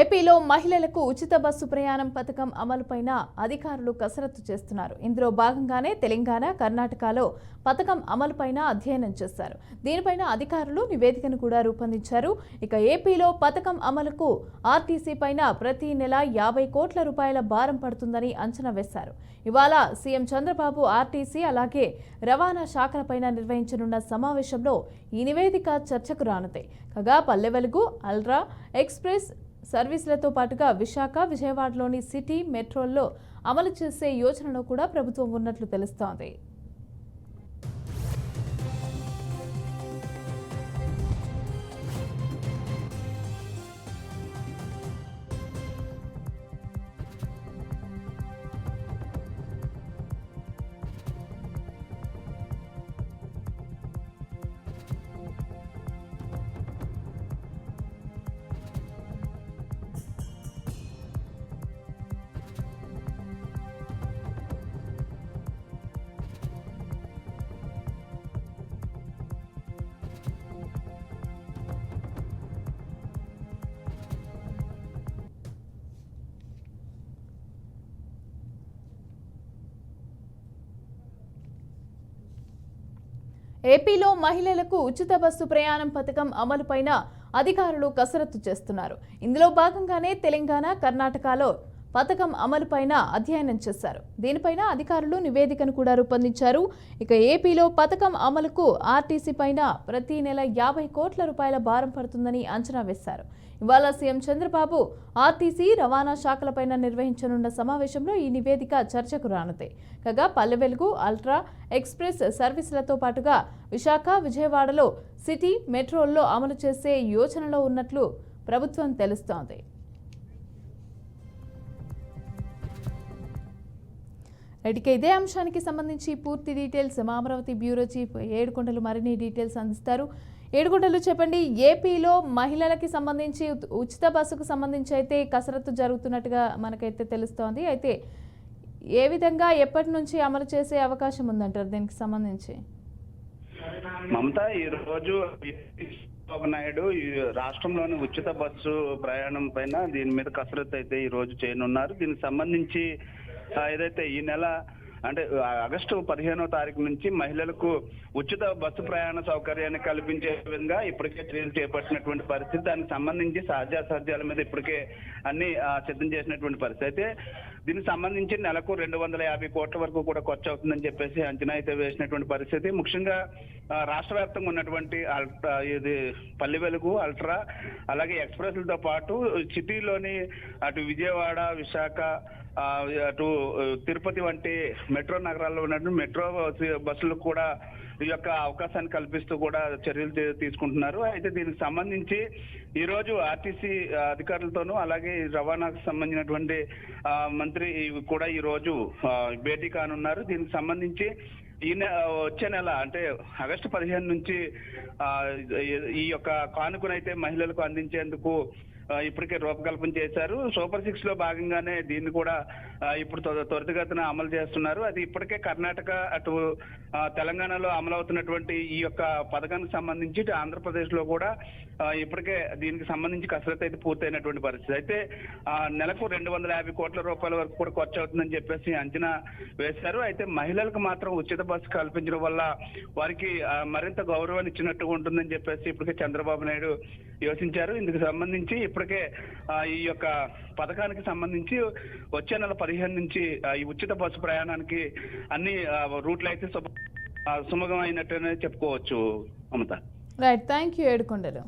ఏపీలో మహిళలకు ఉచిత బస్సు ప్రయాణం పథకం అమలుపైన అధికారులు కసరత్తు చేస్తున్నారు. ఇందులో భాగంగానే తెలంగాణ, కర్ణాటకలో పథకం అమలుపైన అధ్యయనం చేశారు. దీనిపైన అధికారులు నివేదికను కూడా రూపొందించారు. ఇక ఏపీలో పథకం అమలుకు ఆర్టీసీ పైన ప్రతి నెల 50 కోట్ల రూపాయల భారం పడుతుందని అంచనా వేశారు. ఇవాళ సీఎం చంద్రబాబు ఆర్టీసీ అలాగే రవాణా శాఖలపైన నిర్వహించనున్న సమావేశంలో ఈ నివేదిక చర్చకు రానుంది. కాగా పల్లె వెలుగు, అల్ట్రా ఎక్స్ప్రెస్ సర్వీసులతో పాటుగా విశాఖ, విజయవాడలోని సిటీ మెట్రోల్లో అమలు చేసే యోచనలో కూడా ప్రభుత్వం ఉన్నట్లు తెలుస్తోంది. ఏపీలో మహిళలకు ఉచిత బస్సు ప్రయాణం పథకం అమలుపైన అధికారులు కసరత్తు చేస్తున్నారు. ఇందులో భాగంగానే తెలంగాణ, కర్ణాటకలో పథకం అమలుపైన అధ్యయనం చేశారు. దీనిపైన అధికారులు నివేదికను కూడా రూపొందించారు. ఇక ఏపీలో పథకం అమలుకు ఆర్టీసీ పైన ప్రతి నెల 50 కోట్ల రూపాయల భారం పడుతుందని అంచనా వేశారు. ఇవాళ సీఎం చంద్రబాబు ఆర్టీసీ, రవాణా శాఖలపైన నిర్వహించనున్న సమావేశంలో ఈ నివేదిక చర్చకు రానుంది. కాగా పల్లె వెలుగు, అల్ట్రా ఎక్స్ప్రెస్ సర్వీసులతో పాటుగా విశాఖ, విజయవాడలో సిటీ మెట్రోల్లో అమలు చేసే యోచనలో ఉన్నట్లు ప్రభుత్వం తెలుస్తోంది. రైట్గా ఇదే అంశానికి సంబంధించి పూర్తి డీటెయిల్స్ మా అమరావతి బ్యూరో చీఫ్ ఏడుకొండలు మరిన్ని డీటెయిల్స్ అందిస్తారు. ఏడుకొండలు చెప్పండి, ఏపీలో మహిళలకి సంబంధించి ఉచిత బస్సుకు సంబంధించి అయితే కసరత్తు జరుగుతున్నట్టుగా మనకైతే తెలుస్తోంది. అయితే ఏ విధంగా ఎప్పటి నుంచి అమలు చేసే అవకాశం ఉందంటారు దీనికి సంబంధించి? మమతా, ఈ రోజు చంద్రబాబు నాయుడు రాష్ట్రంలోని ఉచిత బస్సు ప్రయాణం పైన దీని మీద కసరత్తు అయితే ఈ రోజు చేయనున్నారు. దీనికి సంబంధించి ఏదైతే ఈ నెల అంటే ఆగస్టు 15వ తారీఖు నుంచి మహిళలకు ఉచిత బస్సు ప్రయాణ సౌకర్యాన్ని కల్పించే విధంగా ఇప్పటికే చర్యలు చేపట్టినటువంటి పరిస్థితి. దానికి సంబంధించి సహజాల మీద ఇప్పటికే అన్ని సిద్ధం చేసినటువంటి పరిస్థితి. అయితే దీనికి సంబంధించి నెలకు 250 కోట్ల వరకు కూడా ఖర్చు అవుతుందని చెప్పేసి అంచనా అయితే వేసినటువంటి పరిస్థితి. ముఖ్యంగా రాష్ట్ర వ్యాప్తంగా ఉన్నటువంటి ఇది పల్లె వెలుగు, అల్ట్రా అలాగే ఎక్స్ప్రెస్లతో పాటు సిటీలోని అటు విజయవాడ, విశాఖ, అటు తిరుపతి వంటి మెట్రో నగరాల్లో ఉన్నటువంటి మెట్రో బస్సులకు కూడా ఈ యొక్క అవకాశాన్ని కల్పిస్తూ కూడా చర్యలు తీసుకుంటున్నారు. అయితే దీనికి సంబంధించి ఈ రోజు ఆర్టీసీ అధికారులతోనూ అలాగే రవాణాకు సంబంధించినటువంటి మంత్రి కూడా ఈ రోజు భేటీ కానున్నారు. దీనికి సంబంధించి వచ్చే నెల అంటే ఆగస్టు 15 నుంచి ఈ యొక్క కానుకనైతే మహిళలకు అందించేందుకు ఇప్పటికే రూపకల్పన చేశారు. సూపర్ 6 లో భాగంగానే దీన్ని కూడా ఇప్పుడు త్వరితగతిన అమలు చేస్తున్నారు. అది ఇప్పటికే కర్ణాటక, అటు తెలంగాణలో అమలవుతున్నటువంటి ఈ యొక్క పథకానికి సంబంధించి ఆంధ్రప్రదేశ్ లో కూడా ఇప్పటికే దీనికి సంబంధించి కసరత్తు అయితే పూర్తయినటువంటి పరిస్థితి. అయితే నెలకు 250 కోట్ల రూపాయల వరకు కూడా ఖర్చు అవుతుందని చెప్పేసి అంచనా వేశారు. అయితే మహిళలకు మాత్రం ఉచిత బస్సు కల్పించడం వల్ల వారికి మరింత గౌరవాన్ని ఇచ్చినట్టుగా ఉంటుందని చెప్పేసి ఇప్పటికే చంద్రబాబు నాయుడు యోచించారు. ఇందుకు సంబంధించి ఇప్పటికే ఈ యొక్క పథకానికి సంబంధించి వచ్చే నెల 15 నుంచి ఈ ఉచిత బస్సు ప్రయాణానికి అన్ని రూట్లు అయితే సుమగమైనట్టునే చెప్పుకోవచ్చు. మమత, రైట్, థ్యాంక్ యూ ఏడుకొండలు.